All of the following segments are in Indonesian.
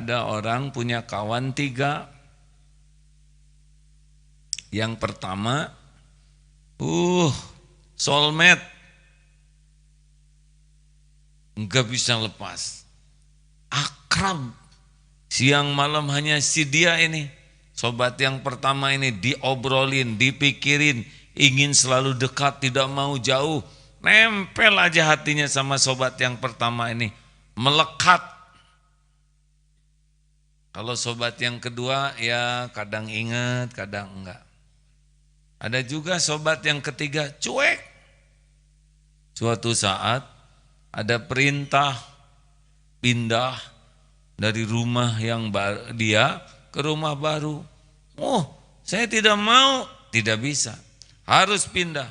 ada orang punya kawan 3. Yang pertama, soulmate, nggak bisa lepas, akrab, siang malam hanya si dia ini. Sobat yang pertama ini diobrolin, dipikirin, ingin selalu dekat, tidak mau jauh, nempel aja hatinya sama sobat yang pertama ini, melekat. Kalau sobat yang kedua ya kadang ingat, kadang enggak. Ada juga sobat yang ketiga cuek. Suatu saat ada perintah pindah dari rumah yang dia ke rumah baru. Oh, saya tidak mau, tidak bisa, harus pindah.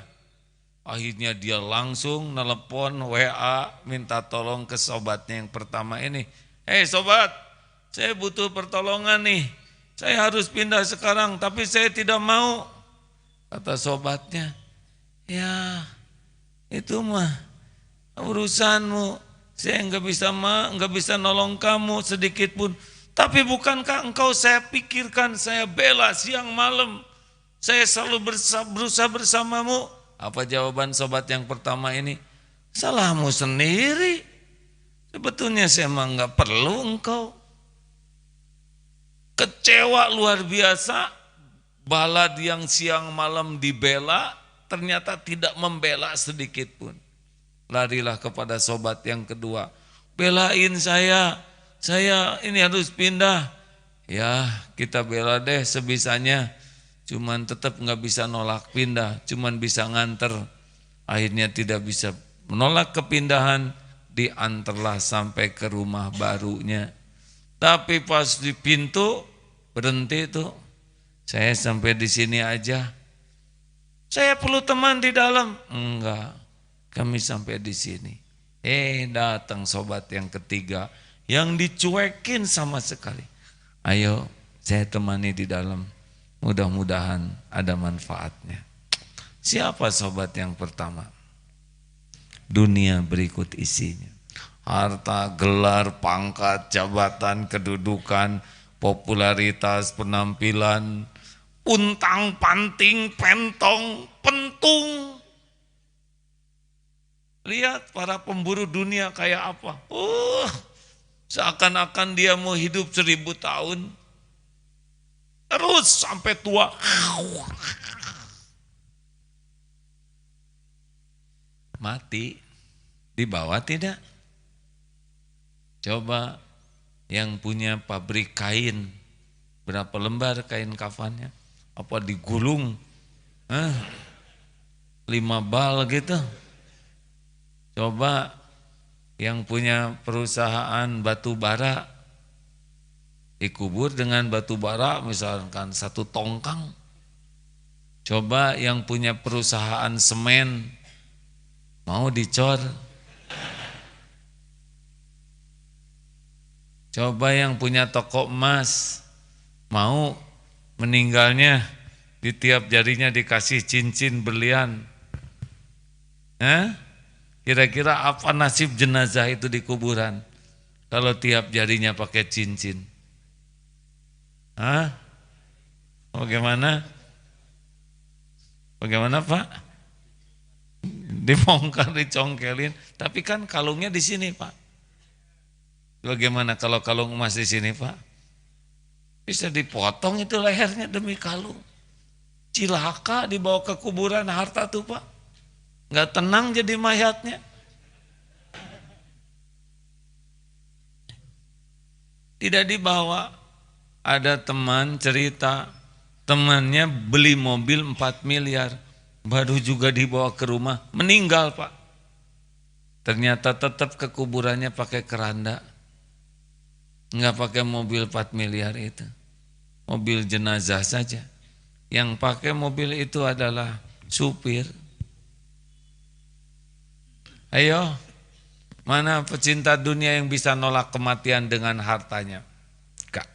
Akhirnya dia langsung nelpon WA minta tolong ke sobatnya yang pertama ini. Sobat, saya butuh pertolongan nih. Saya harus pindah sekarang, tapi saya tidak mau. Kata sobatnya, ya itu mah urusanmu. Saya nggak bisa nolong kamu sedikit pun. Tapi bukankah engkau saya pikirkan, saya bela siang malam. Saya selalu berusaha bersamamu. Apa jawaban sobat yang pertama ini? Salahmu sendiri. Sebetulnya saya emang nggak perlu engkau. Kecewa luar biasa. Balad yang siang malam dibela, ternyata tidak membela sedikit pun. Larilah kepada sobat yang kedua. Belain saya ini harus pindah. Ya kita bela deh sebisanya. Cuman tetap gak bisa nolak pindah, cuman bisa nganter. Akhirnya tidak bisa menolak kepindahan, diantarlah sampai ke rumah barunya. Tapi pas di pintu berhenti tuh. Saya sampai di sini aja. Saya perlu teman di dalam. Enggak, kami sampai di sini. Datang sobat yang ketiga yang dicuekin sama sekali. Ayo, saya temani di dalam. Mudah-mudahan ada manfaatnya. Siapa sobat yang pertama? Dunia berikut isinya. Harta, gelar, pangkat, jabatan, kedudukan, popularitas, penampilan, untang panting, pentong, pentung. Lihat para pemburu dunia kayak apa. Seakan-akan dia mau hidup 1000 tahun. Terus sampai tua. Mati. Dibawa tidak? Coba yang punya pabrik kain, berapa lembar kain kafannya? Apa digulung? 5 bal gitu. Coba yang punya perusahaan batu bara, dikubur dengan batu bara misalkan 1 tongkang. Coba yang punya perusahaan semen, mau dicor. Coba yang punya toko emas, mau meninggalnya di tiap jarinya dikasih cincin berlian. Kira-kira apa nasib jenazah itu di kuburan kalau tiap jarinya pakai cincin? Bagaimana? Bagaimana Pak? Dibongkar, dicongkelin, tapi kan kalungnya di sini Pak. Bagaimana kalau kalung emas di sini Pak? Bisa dipotong itu lehernya demi kalung. Cilaka dibawa ke kuburan harta tuh Pak. Nggak tenang jadi mayatnya. Tidak dibawa. Ada teman cerita, temannya beli mobil 4 miliar. Baru juga dibawa ke rumah, meninggal Pak. Ternyata tetap ke kuburannya pakai keranda. Enggak pakai mobil 4 miliar itu. Mobil jenazah saja. Yang pakai mobil itu adalah supir. Ayo, mana pecinta dunia yang bisa nolak kematian dengan hartanya? Enggak.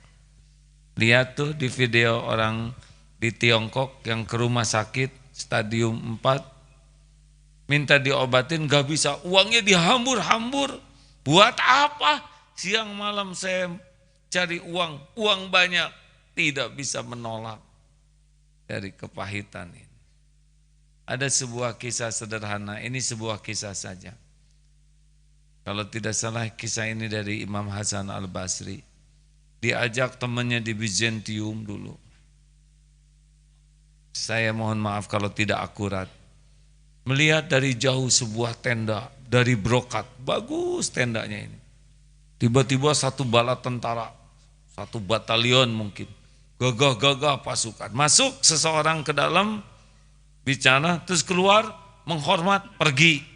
Lihat tuh di video orang di Tiongkok yang ke rumah sakit stadium 4. Minta diobatin gak bisa, uangnya dihambur-hambur. Buat apa? Siang malam saya cari uang banyak, tidak bisa menolak dari kepahitan ini. Ada sebuah kisah sederhana, ini sebuah kisah saja. Kalau tidak salah kisah ini dari Imam Hasan Al-Basri. Diajak temannya di Bizantium dulu. Saya mohon maaf kalau tidak akurat. Melihat dari jauh sebuah tenda dari brokat, bagus tendanya ini. Tiba-tiba satu bala tentara, satu batalion mungkin, gagah-gagah pasukan. Masuk seseorang ke dalam, bicara, terus keluar, menghormat, pergi.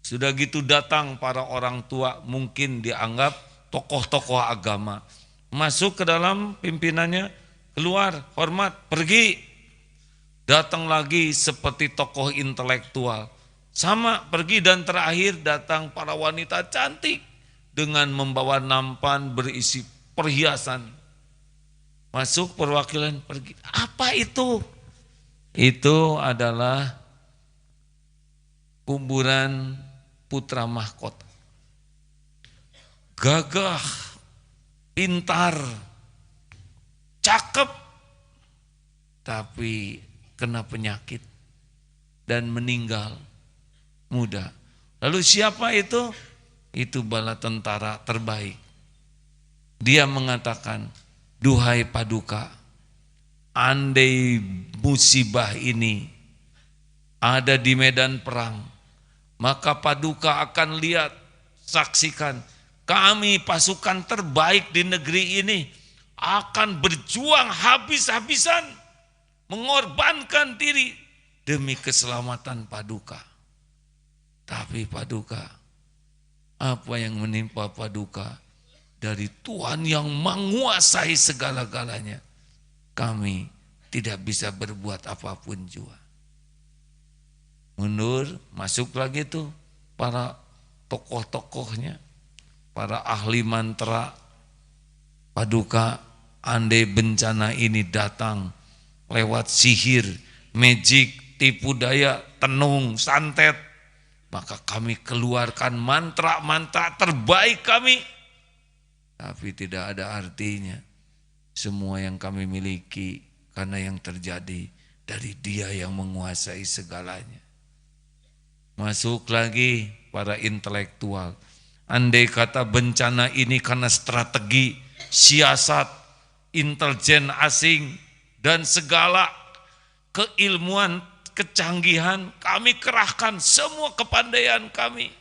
Sudah gitu datang para orang tua, mungkin dianggap tokoh-tokoh agama. Masuk ke dalam pimpinannya, keluar, hormat, pergi. Datang lagi seperti tokoh intelektual. Sama, pergi, dan terakhir datang para wanita cantik dengan membawa nampan berisi perhiasan. Masuk perwakilan, pergi. Apa itu? Itu adalah kuburan putra mahkota. Gagah, pintar, cakep, tapi kena penyakit dan meninggal muda. Lalu siapa itu? Itu bala tentara terbaik. Dia mengatakan, duhai Paduka, andai musibah ini ada di medan perang, maka Paduka akan lihat, saksikan, kami pasukan terbaik di negeri ini akan berjuang habis-habisan, mengorbankan diri demi keselamatan Paduka. Tapi Paduka, apa yang menimpa Paduka dari Tuhan yang menguasai segala-galanya, kami tidak bisa berbuat apapun juga. Mundur, masuk lagi tuh para tokoh-tokohnya, para ahli mantra. Paduka, andai bencana ini datang lewat sihir, magic, tipu daya, tenung, santet, maka kami keluarkan mantra-mantra terbaik kami. Tapi tidak ada artinya semua yang kami miliki, karena yang terjadi dari Dia yang menguasai segalanya. Masuk lagi para intelektual. Andai kata bencana ini karena strategi, siasat, intelijen asing, dan segala keilmuan, kecanggihan, kami kerahkan semua kepandaian kami.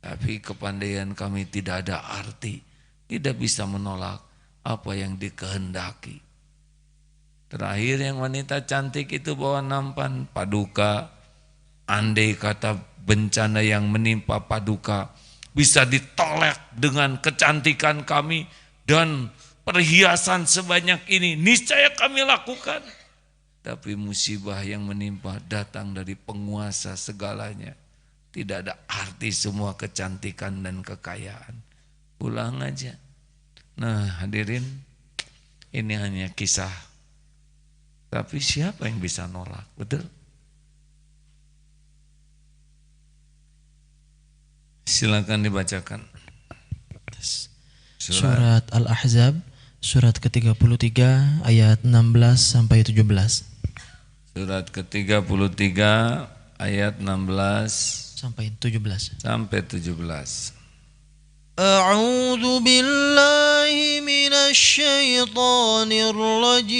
Tapi kepandaian kami tidak ada arti, tidak bisa menolak apa yang dikehendaki. Terakhir yang wanita cantik itu bawa nampan, Paduka, andai kata bencana yang menimpa Paduka bisa ditolak dengan kecantikan kami dan perhiasan sebanyak ini, niscaya kami lakukan. Tapi musibah yang menimpa datang dari penguasa segalanya. Tidak ada arti semua kecantikan dan kekayaan. Pulang aja. Nah hadirin, ini hanya kisah. Tapi siapa yang bisa nolak? Betul? Silakan dibacakan. Surat Al-Ahzab, surat ke-33 ayat 16 sampai 17. Surat ke-33 ayat 16 sampai 17. A'udzu billahi minasy syaithanir rajim.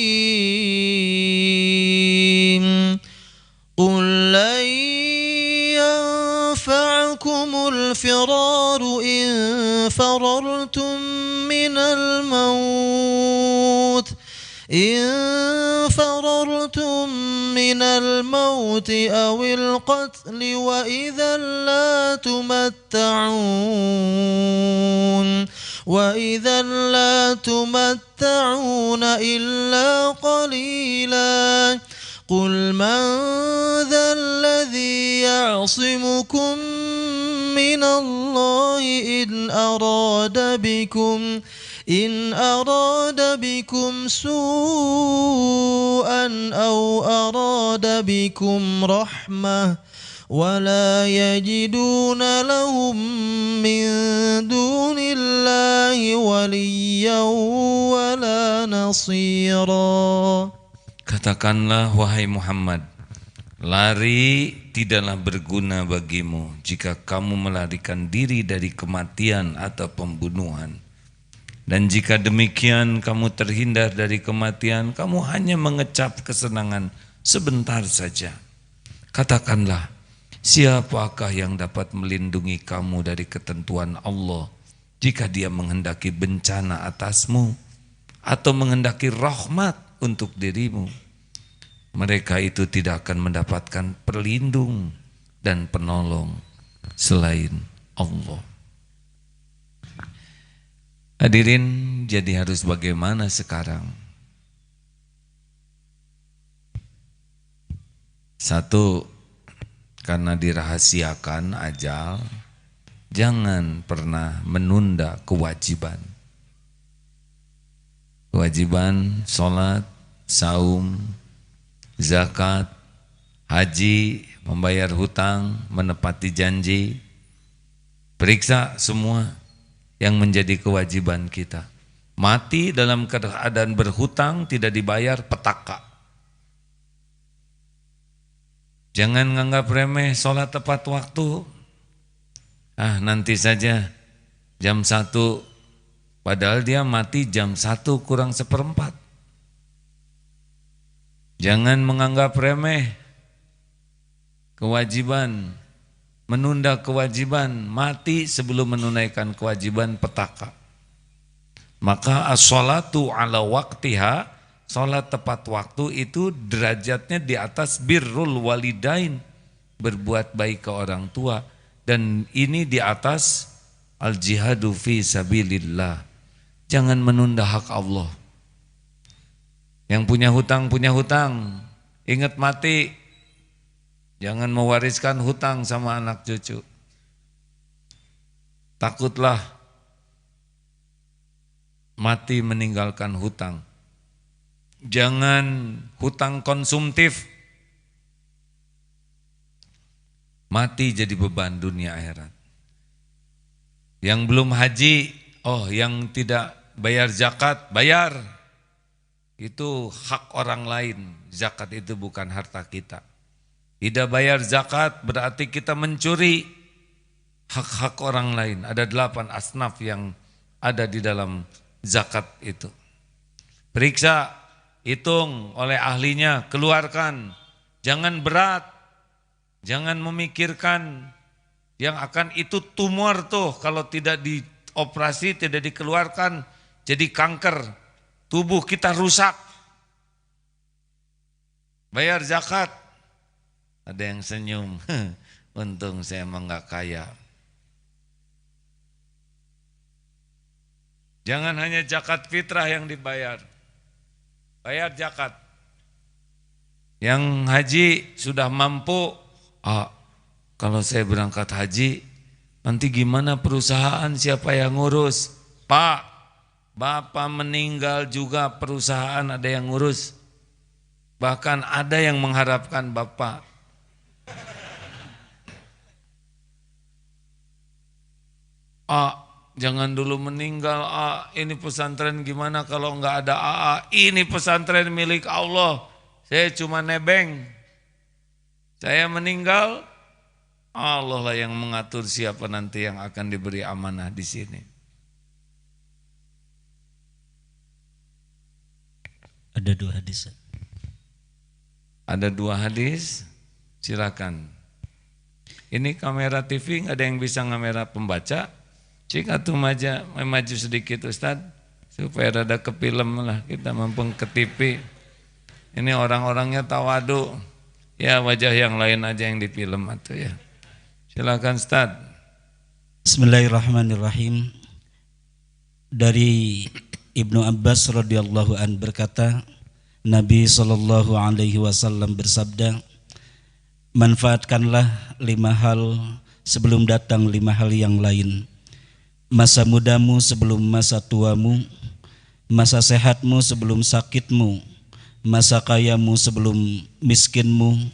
Qul lan yanfa'akumul firaru in farartum minal maut. إن فررتم من الموت أو القتل وإذا لا تمتعون إلا قليلا قل من ذا الذي يعصمكم من الله إن أراد بكم سوءا أو أراد بكم رحمة ولا يجدون لهم من دون الله وليا ولا نصيرا. Katakanlah wahai Muhammad, lari tidaklah berguna bagimu jika kamu melarikan diri dari kematian atau pembunuhan. Dan jika demikian kamu terhindar dari kematian, kamu hanya mengecap kesenangan sebentar saja. Katakanlah, siapakah yang dapat melindungi kamu dari ketentuan Allah jika Dia menghendaki bencana atasmu atau menghendaki rahmat untuk dirimu? Mereka itu tidak akan mendapatkan pelindung dan penolong selain Allah. Hadirin, jadi harus bagaimana sekarang? Satu, karena dirahasiakan ajal, jangan pernah menunda kewajiban. Kewajiban sholat, saum, zakat, haji, membayar hutang, menepati janji. Periksa semua yang menjadi kewajiban kita. Mati dalam keadaan berhutang tidak dibayar, petaka. Jangan nganggap remeh sholat tepat waktu. Nanti saja jam 1, padahal dia mati jam 1 kurang 1/4. Jangan menganggap remeh kewajiban. Menunda kewajiban, mati sebelum menunaikan kewajiban, petaka. Maka as-sholatu ala waktiha, sholat tepat waktu itu derajatnya di atas birrul walidain, berbuat baik ke orang tua. Dan ini di atas al-jihadu fi sabilillah. Jangan menunda hak Allah. Yang punya hutang, ingat mati. Jangan mewariskan hutang sama anak cucu. Takutlah mati meninggalkan hutang. Jangan hutang konsumtif. Mati jadi beban dunia akhirat. Yang belum haji, yang tidak bayar zakat, bayar. Itu hak orang lain. Zakat itu bukan harta kita. Tidak bayar zakat berarti kita mencuri hak-hak orang lain. Ada 8 asnaf yang ada di dalam zakat itu. Periksa, hitung oleh ahlinya, keluarkan. Jangan berat, jangan memikirkan yang akan itu tumor tuh kalau tidak dioperasi, tidak dikeluarkan jadi kanker. Tubuh kita rusak. Bayar zakat. Ada yang senyum, untung saya emang gak kaya. Jangan hanya zakat fitrah yang dibayar, bayar zakat. Yang haji sudah mampu, kalau saya berangkat haji, nanti gimana perusahaan, siapa yang ngurus? Pak, bapak meninggal juga perusahaan ada yang ngurus. Bahkan ada yang mengharapkan bapak. Jangan dulu meninggal, ini pesantren gimana kalau enggak ada ini pesantren milik Allah, saya cuma nebeng. Saya meninggal, Allah lah yang mengatur siapa nanti yang akan diberi amanah di sini. Ada 2 hadis. Ada 2 hadis, silakan. Ini kamera TV, ada yang bisa kamera pembaca? Cik atuh maju sedikit Ustaz, supaya rada ke film lah, kita mampung ke TV. Ini orang-orangnya tawadu, ya wajah yang lain aja yang di film atuh ya. Silakan Ustaz. Bismillahirrahmanirrahim. Dari Ibnu Abbas radhiyallahu an berkata, Nabi SAW bersabda, manfaatkanlah 5 hal sebelum datang 5 hal yang lain. Masa mudamu sebelum masa tuamu, masa sehatmu sebelum sakitmu, masa kayamu sebelum miskinmu,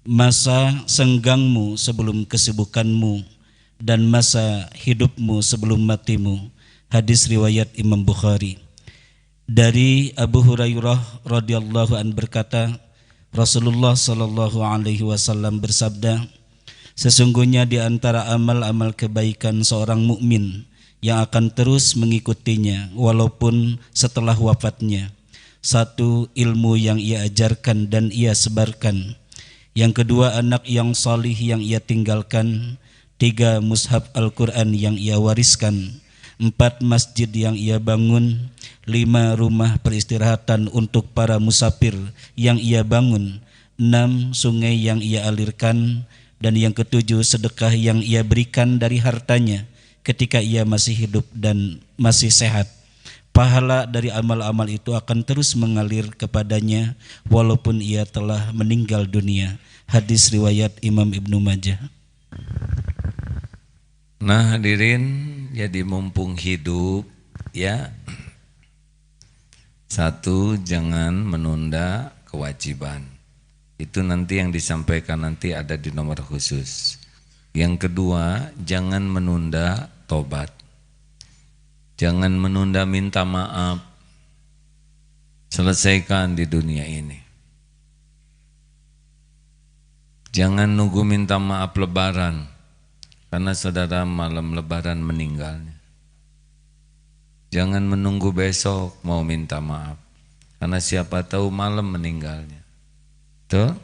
masa senggangmu sebelum kesibukanmu, dan masa hidupmu sebelum matimu. Hadis riwayat Imam Bukhari. Dari Abu Hurairah radhiyallahu an berkata, Rasulullah sallallahu alaihi wasallam bersabda, sesungguhnya di antara amal-amal kebaikan seorang mukmin yang akan terus mengikutinya walaupun setelah wafatnya, satu, ilmu yang ia ajarkan dan ia sebarkan. Yang kedua, anak yang salih yang ia tinggalkan. Tiga, mushaf Al-Quran yang ia wariskan. Empat, masjid yang ia bangun. Lima, rumah peristirahatan untuk para musafir yang ia bangun. Enam, sungai yang ia alirkan. Dan yang ketujuh, sedekah yang ia berikan dari hartanya ketika ia masih hidup dan masih sehat. Pahala dari amal-amal itu akan terus mengalir kepadanya walaupun ia telah meninggal dunia. Hadis riwayat Imam Ibnu Majah. Nah hadirin, jadi mumpung hidup ya, satu, jangan menunda kewajiban. Itu nanti yang disampaikan nanti ada di nomor khusus. Yang kedua, jangan menunda tobat. Jangan menunda minta maaf. Selesaikan di dunia ini. Jangan nunggu minta maaf lebaran, karena saudara malam lebaran meninggalnya. Jangan menunggu besok mau minta maaf, karena siapa tahu malam meninggalnya. Tuh,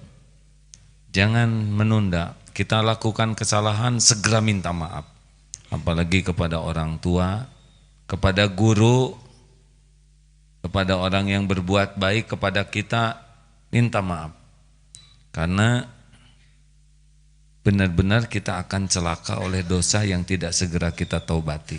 jangan menunda. Kita lakukan kesalahan, segera minta maaf. Apalagi kepada orang tua, kepada guru, kepada orang yang berbuat baik kepada kita, minta maaf. Karena benar-benar kita akan celaka oleh dosa yang tidak segera kita taubati.